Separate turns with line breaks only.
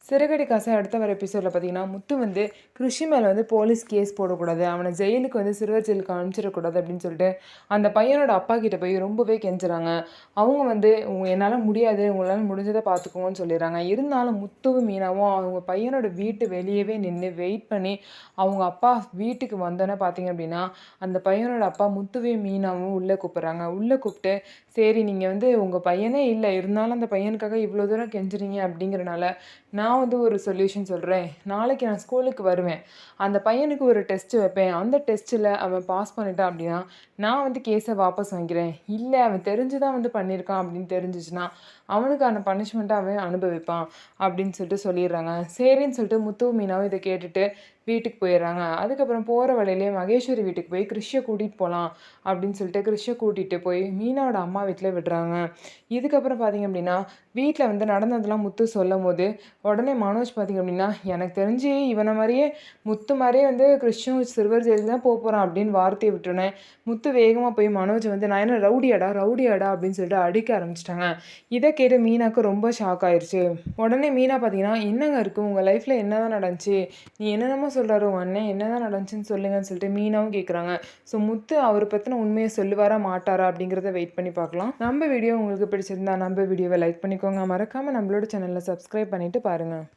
சிறகடி காசை அடுத்த வர எபிசோடில் பார்த்தீங்கன்னா முத்து வந்து கிருஷி மேலே வந்து போலீஸ் கேஸ் போடக்கூடாது, அவனை ஜெயிலுக்கு வந்து சிறுவர் ஜெயிலுக்கு அனுப்பிச்சிடக்கூடாது அப்படின்னு சொல்லிட்டு அந்த பையனோட அப்பா கிட்ட போய் ரொம்பவே கெஞ்சுறாங்க. அவங்க வந்து என்னால் முடியாது, உங்களால் முடிஞ்சதை பார்த்துக்கோங்கன்னு சொல்லிடுறாங்க. இருந்தாலும் முத்துவும் மீனாவும் அவங்க பையனோட வீட்டு வெளியவே நின்று வெயிட் பண்ணி அவங்க அப்பா வீட்டுக்கு வந்தோன்னே பார்த்தீங்க அப்படின்னா அந்த பையனோட அப்பா முத்துவையும் மீனாவும் உள்ளே கூப்பிட்றாங்க. உள்ளே கூப்பிட்டு, சரி நீங்கள் வந்து உங்கள் பையனே இல்லை, இருந்தாலும் அந்த பையனுக்காக இவ்வளோ தூரம் கெஞ்சுறீங்க அப்படிங்கிறனால நான் வந்து ஒரு சொல்யூஷன் சொல்கிறேன். நாளைக்கு நான் ஸ்கூலுக்கு வருவேன். அந்த பையனுக்கு ஒரு டெஸ்ட் வைப்பேன். அந்த டெஸ்ட்டில் அவன் பாஸ் பண்ணிட்டான் அப்படின்னா நான் வந்து கேஸை வாபஸ் வாங்கிக்கிறேன். இல்லை அவன் தெரிஞ்சு தான் வந்து பண்ணியிருக்கான் அப்படின்னு தெரிஞ்சிச்சுன்னா அவனுக்கான பனிஷ்மெண்ட்டை அவன் அனுபவிப்பான் அப்படின்னு சொல்லிட்டு சொல்லிடுறாங்க. சரின்னு சொல்லிட்டு முத்து மீனாவும் இதை கேட்டுட்டு வீட்டுக்கு போயிடுறாங்க. அதுக்கப்புறம் போகிற வழியிலே மகேஸ்வரி வீட்டுக்கு போய் கிறிஷை கூட்டிகிட்டு போகலாம் அப்படின்னு சொல்லிட்டு கிறிஷை கூட்டிகிட்டு போய் மீனாவோட அம்மா வீட்டில் விடுறாங்க. இதுக்கப்புறம் பார்த்திங்க அப்படின்னா வீட்டில் வந்து நடந்ததெல்லாம் முத்து சொல்லும் போது உடனே மனோஜ் பார்த்திங்க அப்படின்னா எனக்கு தெரிஞ்சு இவனை மாதிரியே முத்து மாதிரியே வந்து கிறிஷும் சிறுவர் ஜெயிலுக்கு தான் போகிறான் அப்படின்னு வார்த்தையை விட்டுனேன். முத்து வேகமாக போய் மனோஜ் வந்து நான் என்ன ரவுடியாடா ரவுடியாடா அப்படின்னு சொல்லிட்டு அடிக்க ஆரம்பிச்சிட்டாங்க. இதை கேட்டு மீனாவுக்கு ரொம்ப ஷாக் ஆயிடுச்சு. உடனே மீனா பார்த்தீங்கன்னா என்னங்க இருக்குது உங்கள் லைஃப்பில் என்ன தான் நடந்துச்சு, நீ என்னென்னமோ சொல்கிறாரு உங்கள் அண்ணன் என்ன தான் நடந்துச்சுன்னு சொல்லுங்கன்னு சொல்லிட்டு மீனாவும் கேட்குறாங்க. ஸோ முத்து அவரை பற்றின உண்மையை சொல்லுவாரா மாட்டாரா அப்படிங்கிறத வெயிட் பண்ணி பார்க்கலாம். நம்ம வீடியோ உங்களுக்கு பிடிச்சிருந்தா நம்ம வீடியோவை லைக் பண்ணிக்கோங்க. மறக்காமல் நம்மளோட சேனலில் சப்ஸ்கிரைப் பண்ணிவிட்டு பாருங்கள்.